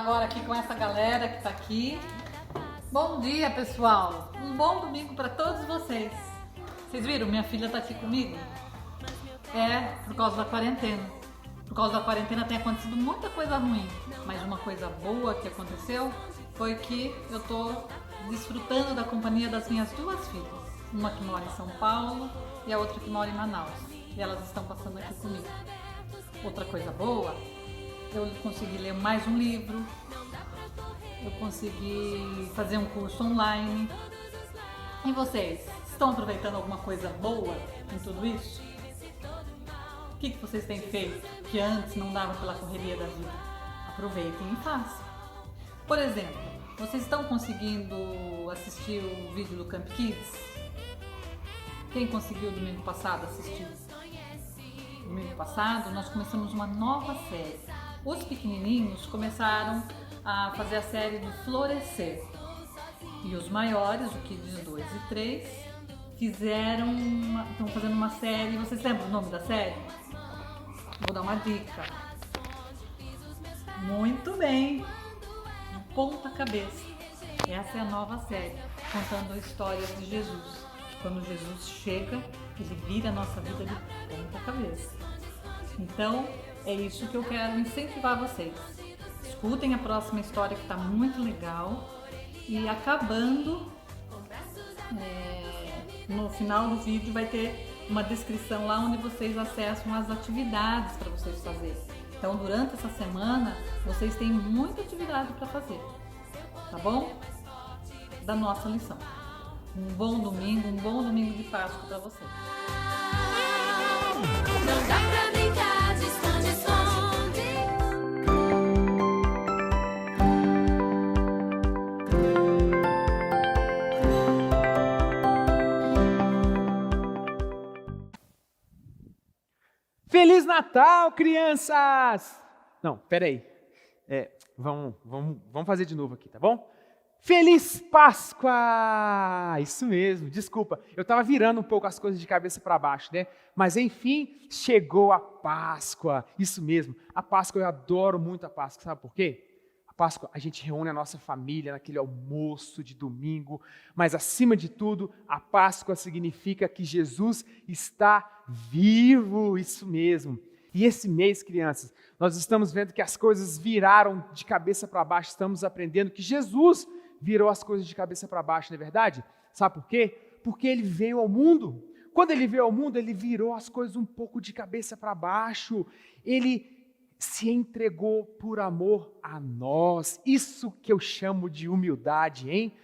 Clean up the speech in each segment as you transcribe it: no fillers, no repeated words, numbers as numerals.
agora aqui com essa galera que está aqui. Bom dia, pessoal. Um bom domingo para todos vocês. Vocês viram? Minha filha está aqui comigo. É por causa da quarentena. Por causa da quarentena tem acontecido muita coisa ruim, mas uma coisa boa que aconteceu foi que eu estou desfrutando da companhia das minhas duas filhas. Uma que mora em São Paulo e a outra que mora em Manaus. E elas estão passando aqui comigo. Outra coisa boa, eu consegui ler mais um livro, eu consegui fazer um curso online. E vocês, estão aproveitando alguma coisa boa em tudo isso? O que vocês têm feito que antes não dava pela correria da vida? Aproveitem e façam. Por exemplo, vocês estão conseguindo assistir o vídeo do Camp Kids? Quem conseguiu domingo passado assistir? Domingo passado nós começamos uma nova série. Os pequenininhos começaram a fazer a série do Florescer. E os maiores, o Kids 2 e 3, estão fazendo uma série. Vocês lembram o nome da série? Vou dar uma dica. Muito bem! De ponta cabeça. Essa é a nova série, contando a história de Jesus. Quando Jesus chega, ele vira a nossa vida de ponta cabeça. Então, é isso que eu quero incentivar vocês. Escutem a próxima história que está muito legal. E acabando, no final do vídeo vai ter uma descrição lá onde vocês acessam as atividades para vocês fazerem. Então, durante essa semana, vocês têm muita atividade para fazer, tá bom? Da nossa lição. Um bom domingo de Páscoa para vocês. Não dá pra brincar de esconde-esconde. Feliz Natal, crianças! Não, peraí. Vamos fazer de novo aqui, tá bom? Feliz Páscoa! Isso mesmo, desculpa. Eu estava virando um pouco as coisas de cabeça para baixo, né? Mas enfim, chegou a Páscoa. Isso mesmo, a Páscoa, eu adoro muito a Páscoa. Sabe por quê? A Páscoa, a gente reúne a nossa família naquele almoço de domingo. Mas acima de tudo, a Páscoa significa que Jesus está vivo. Isso mesmo. E esse mês, crianças, nós estamos vendo que as coisas viraram de cabeça para baixo. Estamos aprendendo que Jesus virou as coisas de cabeça para baixo, não é verdade? Sabe por quê? Porque ele veio ao mundo. Quando ele veio ao mundo, ele virou as coisas um pouco de cabeça para baixo. Ele se entregou por amor a nós. Isso que eu chamo de humildade, hein?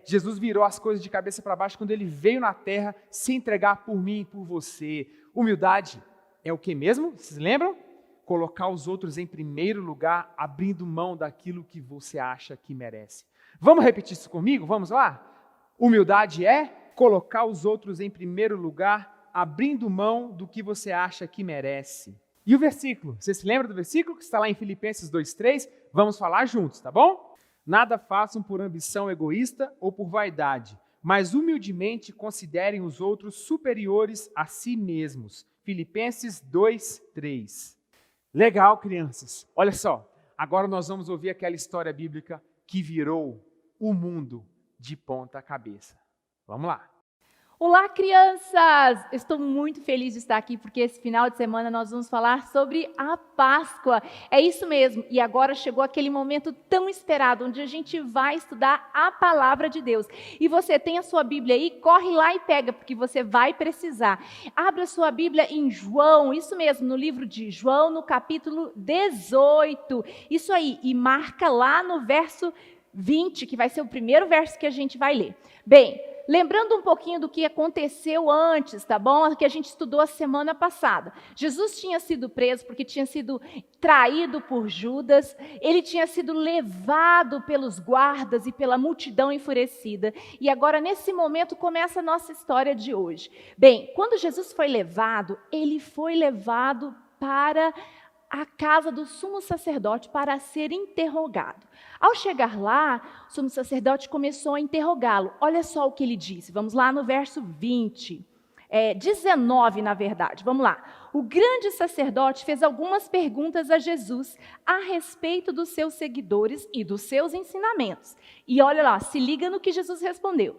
Jesus virou as coisas de cabeça para baixo quando ele veio na terra se entregar por mim e por você. Humildade é o que mesmo? Vocês lembram? Colocar os outros em primeiro lugar, abrindo mão daquilo que você acha que merece. Vamos repetir isso comigo? Vamos lá? Humildade é colocar os outros em primeiro lugar, abrindo mão do que você acha que merece. E o versículo? Você se lembra do versículo que está lá em Filipenses 2:3? Vamos falar juntos, tá bom? Nada façam por ambição egoísta ou por vaidade, mas humildemente considerem os outros superiores a si mesmos. Filipenses 2:3. Legal, crianças. Olha só, agora nós vamos ouvir aquela história bíblica que virou o mundo de ponta cabeça. Vamos lá. Olá, crianças! Estou muito feliz de estar aqui porque esse final de semana nós vamos falar sobre a Páscoa. É isso mesmo, e agora chegou aquele momento tão esperado, onde a gente vai estudar a Palavra de Deus. E você tem a sua Bíblia aí? Corre lá e pega, porque você vai precisar. Abra sua Bíblia em João, isso mesmo, no livro de João, no capítulo 18. Isso aí, e marca lá no verso 20, que vai ser o primeiro verso que a gente vai ler. Bem, lembrando um pouquinho do que aconteceu antes, tá bom? Que a gente estudou a semana passada. Jesus tinha sido preso porque tinha sido traído por Judas, ele tinha sido levado pelos guardas e pela multidão enfurecida. E agora, nesse momento, começa a nossa história de hoje. Bem, quando Jesus foi levado, ele foi levado para a casa do sumo sacerdote para ser interrogado. Ao chegar lá, o sumo sacerdote começou a interrogá-lo. Olha só o que ele disse. Vamos lá no verso 20. 19, na verdade. Vamos lá. O grande sacerdote fez algumas perguntas a Jesus a respeito dos seus seguidores e dos seus ensinamentos. E olha lá, se liga no que Jesus respondeu.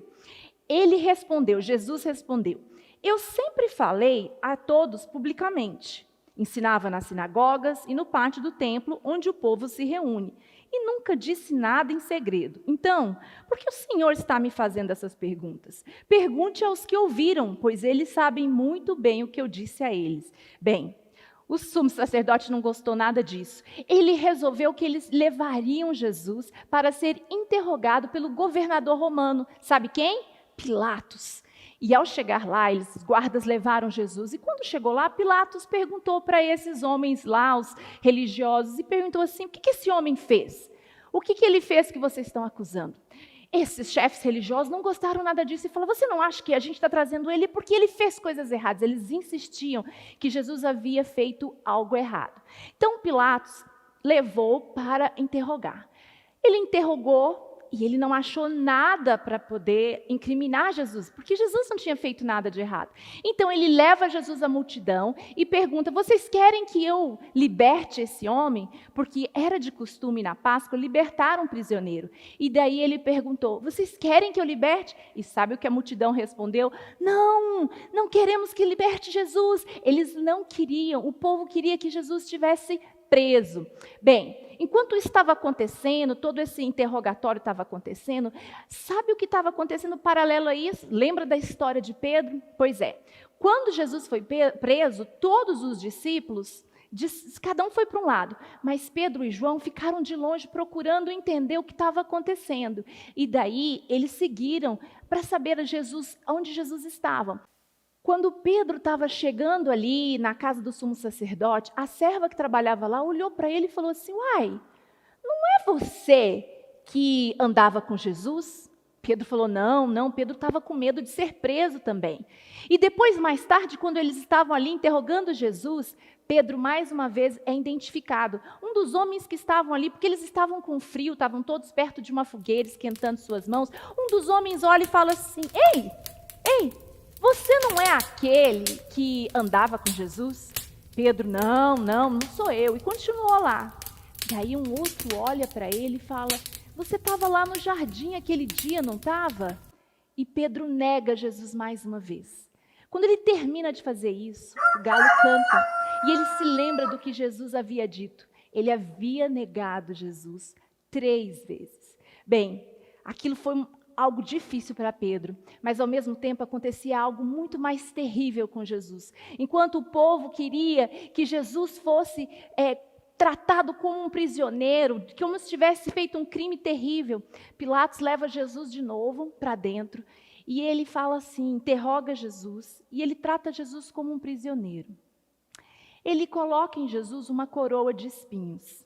Jesus respondeu: eu sempre falei a todos publicamente. Ensinava nas sinagogas e no pátio do templo, onde o povo se reúne. E nunca disse nada em segredo. Então, por que o Senhor está me fazendo essas perguntas? Pergunte aos que ouviram, pois eles sabem muito bem o que eu disse a eles. Bem, o sumo sacerdote não gostou nada disso. Ele resolveu que eles levariam Jesus para ser interrogado pelo governador romano. Sabe quem? Pilatos. E ao chegar lá, os guardas levaram Jesus. E quando chegou lá, Pilatos perguntou para esses homens lá, os religiosos, e perguntou assim: o que esse homem fez? O que ele fez que vocês estão acusando? Esses chefes religiosos não gostaram nada disso e falaram: você não acha que a gente está trazendo ele porque ele fez coisas erradas? Eles insistiam que Jesus havia feito algo errado. Então Pilatos levou para interrogar. Ele interrogou e ele não achou nada para poder incriminar Jesus, porque Jesus não tinha feito nada de errado. Então ele leva Jesus à multidão e pergunta: vocês querem que eu liberte esse homem? Porque era de costume na Páscoa libertar um prisioneiro. E daí ele perguntou: vocês querem que eu liberte? E sabe o que a multidão respondeu? Não queremos que liberte Jesus. Eles não queriam, o povo queria que Jesus estivesse preso. Bem, enquanto isso estava acontecendo, todo esse interrogatório estava acontecendo, sabe o que estava acontecendo paralelo a isso? Lembra da história de Pedro? Pois é, quando Jesus foi preso, todos os discípulos, cada um foi para um lado, mas Pedro e João ficaram de longe procurando entender o que estava acontecendo. E daí eles seguiram para saber onde Jesus estava. Quando Pedro estava chegando ali na casa do sumo sacerdote, a serva que trabalhava lá olhou para ele e falou assim: uai, não é você que andava com Jesus? Pedro falou: não, Pedro estava com medo de ser preso também. E depois, mais tarde, quando eles estavam ali interrogando Jesus, Pedro, mais uma vez, é identificado. Um dos homens que estavam ali, porque eles estavam com frio, estavam todos perto de uma fogueira, esquentando suas mãos. Um dos homens olha e fala assim: Ei, você não é aquele que andava com Jesus? Pedro: não sou eu. E continuou lá. E aí um outro olha para ele e fala: você estava lá no jardim aquele dia, não estava? E Pedro nega Jesus mais uma vez. Quando ele termina de fazer isso, o galo canta. E ele se lembra do que Jesus havia dito. Ele havia negado Jesus 3 vezes. Bem, aquilo foi algo difícil para Pedro, mas ao mesmo tempo acontecia algo muito mais terrível com Jesus. Enquanto o povo queria que Jesus fosse tratado como um prisioneiro, como se tivesse feito um crime terrível, Pilatos leva Jesus de novo para dentro e ele fala assim, interroga Jesus, e ele trata Jesus como um prisioneiro. Ele coloca em Jesus uma coroa de espinhos.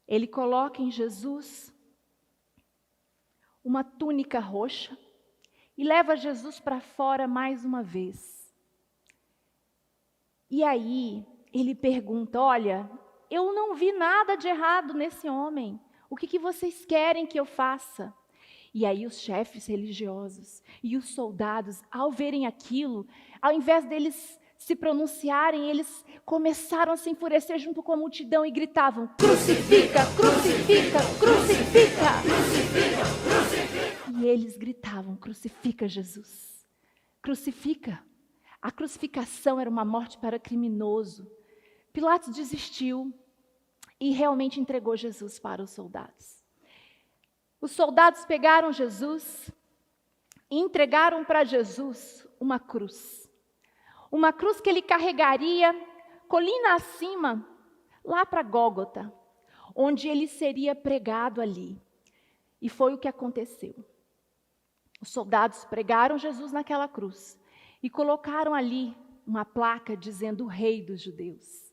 Ele coloca em Jesus uma túnica roxa e leva Jesus para fora mais uma vez. E aí ele pergunta: olha, eu não vi nada de errado nesse homem. O que vocês querem que eu faça? E aí os chefes religiosos e os soldados, ao verem aquilo, ao invés deles se pronunciarem, eles começaram a se enfurecer junto com a multidão e gritavam: crucifica, crucifica, crucifica! Crucifica, crucifica! E eles gritavam: crucifica Jesus, crucifica. A crucificação era uma morte para criminoso. Pilatos desistiu e realmente entregou Jesus para os soldados. Os soldados pegaram Jesus e entregaram para Jesus uma cruz. Uma cruz que ele carregaria colina acima, lá para Gólgota, onde ele seria pregado ali. E foi o que aconteceu. Os soldados pregaram Jesus naquela cruz e colocaram ali uma placa dizendo: o Rei dos Judeus.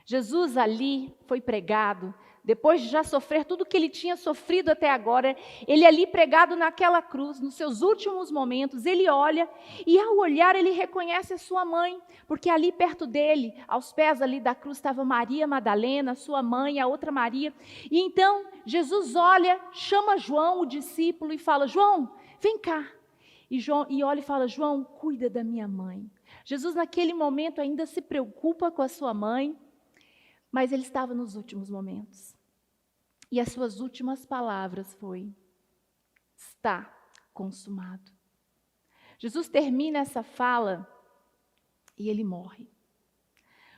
Jesus ali foi pregado, depois de já sofrer tudo o que ele tinha sofrido até agora, ele ali pregado naquela cruz, nos seus últimos momentos, ele olha e ao olhar ele reconhece a sua mãe, porque ali perto dele, aos pés ali da cruz, estava Maria Madalena, sua mãe, a outra Maria. E então Jesus olha, chama João, o discípulo, e fala: João, vem cá. E olha e fala: João, cuida da minha mãe. Jesus naquele momento ainda se preocupa com a sua mãe, mas ele estava nos últimos momentos. E as suas últimas palavras foi: está consumado. Jesus termina essa fala e ele morre.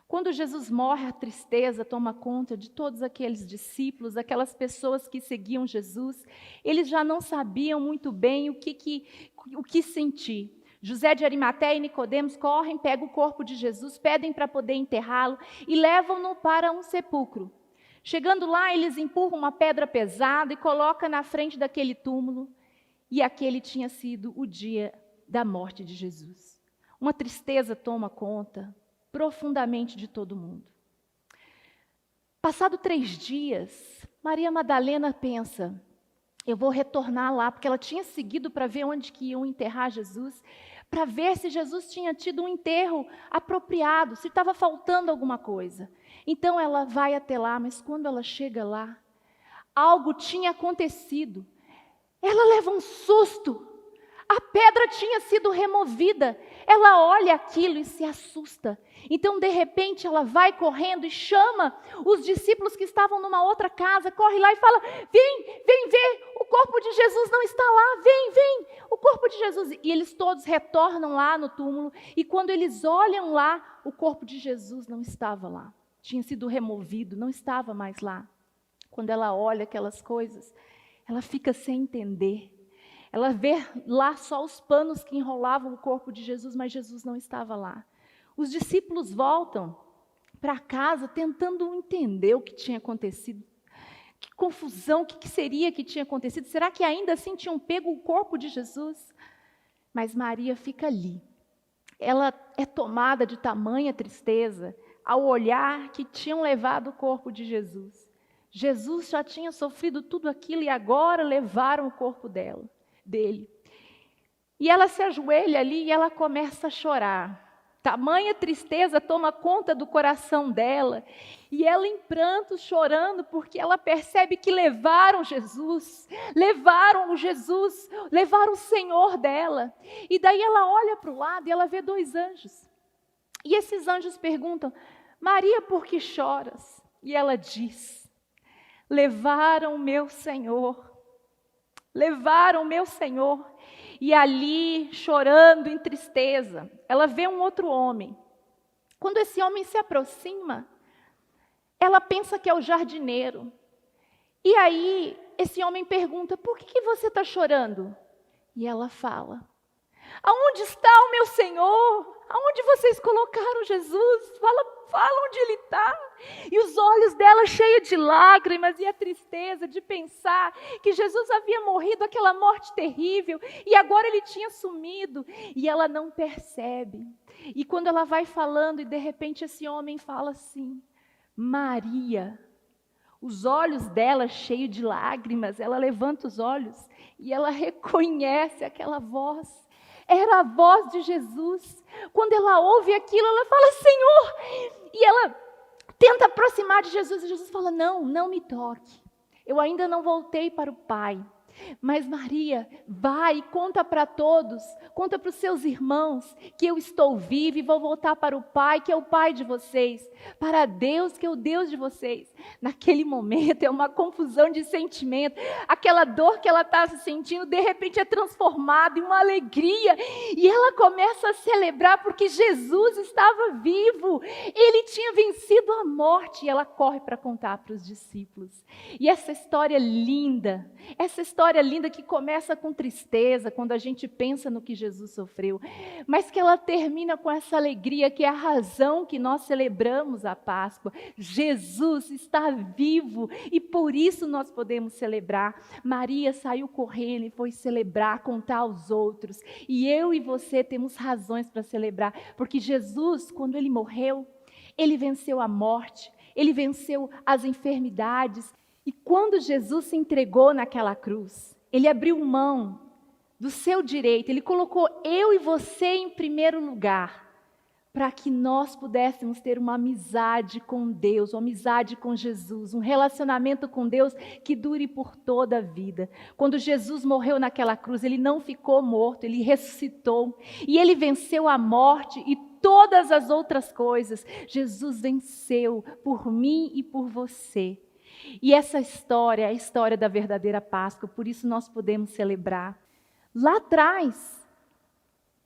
Quando Jesus morre, a tristeza toma conta de todos aqueles discípulos, aquelas pessoas que seguiam Jesus. Eles já não sabiam muito bem o que sentir. José de Arimateia e Nicodemos correm, pegam o corpo de Jesus, pedem para poder enterrá-lo e levam-no para um sepulcro. Chegando lá, eles empurram uma pedra pesada e colocam na frente daquele túmulo. E aquele tinha sido o dia da morte de Jesus. Uma tristeza toma conta profundamente de todo mundo. Passado 3 dias, Maria Madalena pensa: eu vou retornar lá, porque ela tinha seguido para ver onde que iam enterrar Jesus, para ver se Jesus tinha tido um enterro apropriado, se estava faltando alguma coisa. Então ela vai até lá, mas quando ela chega lá, algo tinha acontecido. Ela leva um susto. A pedra tinha sido removida. Ela olha aquilo e se assusta. Então, de repente, ela vai correndo e chama os discípulos que estavam numa outra casa, corre lá e fala: vem ver, o corpo de Jesus não está lá, vem, o corpo de Jesus. E eles todos retornam lá no túmulo, e quando eles olham lá, o corpo de Jesus não estava lá. Tinha sido removido, não estava mais lá. Quando ela olha aquelas coisas, ela fica sem entender. Ela vê lá só os panos que enrolavam o corpo de Jesus, mas Jesus não estava lá. Os discípulos voltam para casa tentando entender o que tinha acontecido. Que confusão, o que seria que tinha acontecido? Será que ainda assim tinham pego o corpo de Jesus? Mas Maria fica ali. Ela é tomada de tamanha tristeza ao olhar que tinham levado o corpo de Jesus. Jesus já tinha sofrido tudo aquilo e agora levaram o corpo dele. E ela se ajoelha ali e ela começa a chorar. Tamanha tristeza toma conta do coração dela. E ela em prantos, chorando, porque ela percebe que levaram Jesus, levaram o Senhor dela. E daí ela olha para o lado e ela vê 2 anjos. E esses anjos perguntam: Maria, por que choras? E ela diz: levaram o meu Senhor. Levaram o meu Senhor. E ali, chorando em tristeza, ela vê um outro homem. Quando esse homem se aproxima, ela pensa que é o jardineiro. E aí, esse homem pergunta: por que você está chorando? E ela fala: aonde está o meu Senhor? Aonde vocês colocaram Jesus? Fala onde Ele está. E os olhos dela cheios de lágrimas e a tristeza de pensar que Jesus havia morrido aquela morte terrível e agora Ele tinha sumido. E ela não percebe. E quando ela vai falando e de repente esse homem fala assim: Maria. Os olhos dela cheios de lágrimas, ela levanta os olhos e ela reconhece aquela voz. Era a voz de Jesus. Quando ela ouve aquilo, ela fala: Senhor! E ela tenta aproximar de Jesus. E Jesus fala: não me toque. Eu ainda não voltei para o Pai. Mas Maria, vai e conta para todos, conta para os seus irmãos que eu estou viva e vou voltar para o Pai, que é o Pai de vocês, para Deus, que é o Deus de vocês. Naquele momento é uma confusão de sentimento, aquela dor que ela está se sentindo, de repente é transformada em uma alegria, e ela começa a celebrar porque Jesus estava vivo, Ele tinha vencido a morte, e ela corre para contar para os discípulos. E essa história linda que começa com tristeza, quando a gente pensa no que Jesus sofreu, mas que ela termina com essa alegria, que é a razão que nós celebramos a Páscoa. Jesus está vivo e por isso nós podemos celebrar. Maria saiu correndo e foi celebrar, contar aos outros. E eu e você temos razões para celebrar, porque Jesus, quando Ele morreu, Ele venceu a morte, Ele venceu as enfermidades. E quando Jesus se entregou naquela cruz, Ele abriu mão do seu direito, Ele colocou eu e você em primeiro lugar, para que nós pudéssemos ter uma amizade com Deus, uma amizade com Jesus, um relacionamento com Deus que dure por toda a vida. Quando Jesus morreu naquela cruz, ele não ficou morto, ele ressuscitou e ele venceu a morte e todas as outras coisas. Jesus venceu por mim e por você. E essa história é a história da verdadeira Páscoa, por isso nós podemos celebrar. Lá atrás,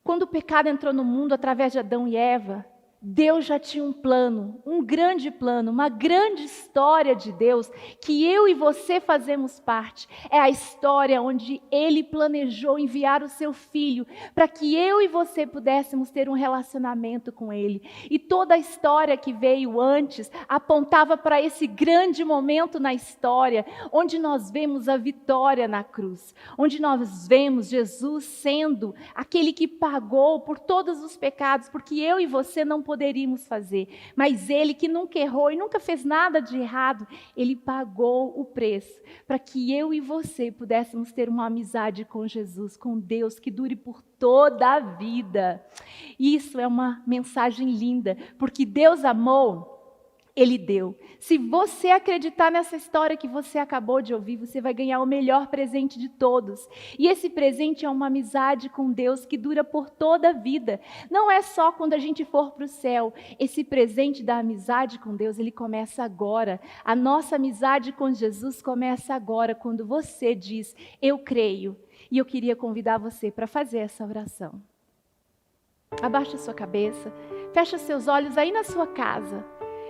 quando o pecado entrou no mundo através de Adão e Eva, Deus já tinha um plano, um grande plano, uma grande história de Deus, que eu e você fazemos parte. É a história onde Ele planejou enviar o seu Filho, para que eu e você pudéssemos ter um relacionamento com Ele. E toda a história que veio antes apontava para esse grande momento na história, onde nós vemos a vitória na cruz, onde nós vemos Jesus sendo aquele que pagou por todos os pecados, porque eu e você não poderíamos fazer, mas Ele que nunca errou e nunca fez nada de errado, Ele pagou o preço para que eu e você pudéssemos ter uma amizade com Jesus, com Deus, que dure por toda a vida. Isso é uma mensagem linda, porque Deus amou, Ele deu. Se você acreditar nessa história que você acabou de ouvir, você vai ganhar o melhor presente de todos. E esse presente é uma amizade com Deus que dura por toda a vida. Não é só quando a gente for para o céu. Esse presente da amizade com Deus, ele começa agora. A nossa amizade com Jesus começa agora, quando você diz, eu creio. E eu queria convidar você para fazer essa oração. Abaixa sua cabeça, fecha seus olhos aí na sua casa.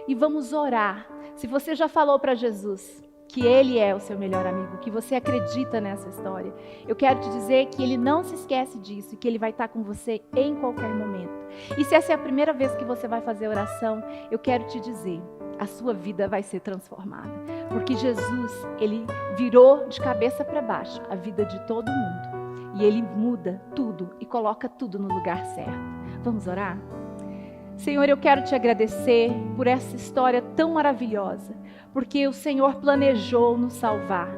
E vamos orar. Se você já falou para Jesus que Ele é o seu melhor amigo, que você acredita nessa história, eu quero te dizer que Ele não se esquece disso e que Ele vai estar com você em qualquer momento. E se essa é a primeira vez que você vai fazer oração, eu quero te dizer, a sua vida vai ser transformada. Porque Jesus, Ele virou de cabeça para baixo a vida de todo mundo. E Ele muda tudo e coloca tudo no lugar certo. Vamos orar? Senhor, eu quero te agradecer por essa história tão maravilhosa, porque o Senhor planejou nos salvar.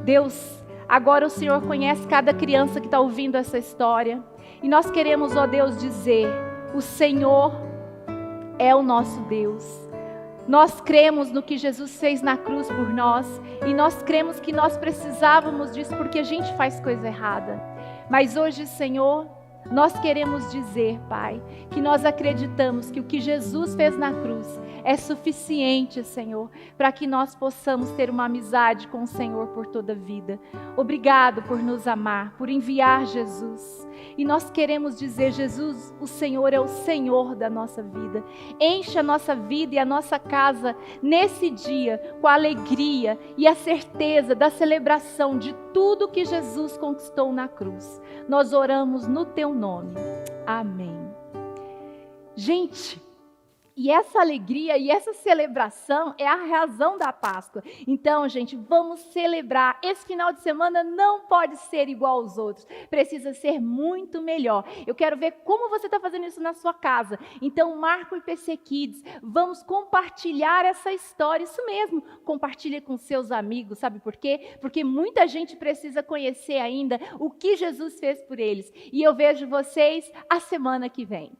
Deus, agora o Senhor conhece cada criança que está ouvindo essa história, e nós queremos, ó Deus, dizer, o Senhor é o nosso Deus. Nós cremos no que Jesus fez na cruz por nós, e nós cremos que nós precisávamos disso porque a gente faz coisa errada. Mas hoje, Senhor, nós queremos dizer, Pai, que nós acreditamos que o que Jesus fez na cruz é suficiente, Senhor, para que nós possamos ter uma amizade com o Senhor por toda a vida. Obrigado por nos amar, por enviar Jesus. E nós queremos dizer, Jesus, o Senhor é o Senhor da nossa vida. Enche a nossa vida e a nossa casa nesse dia com a alegria e a certeza da celebração de tudo que Jesus conquistou na cruz. Nós oramos no Teu nome. Amém. Gente, e essa alegria e essa celebração é a razão da Páscoa. Então, gente, vamos celebrar. Esse final de semana não pode ser igual aos outros. Precisa ser muito melhor. Eu quero ver como você está fazendo isso na sua casa. Então, marca o IPC Kids. Vamos compartilhar essa história. Isso mesmo. Compartilha com seus amigos. Sabe por quê? Porque muita gente precisa conhecer ainda o que Jesus fez por eles. E eu vejo vocês a semana que vem.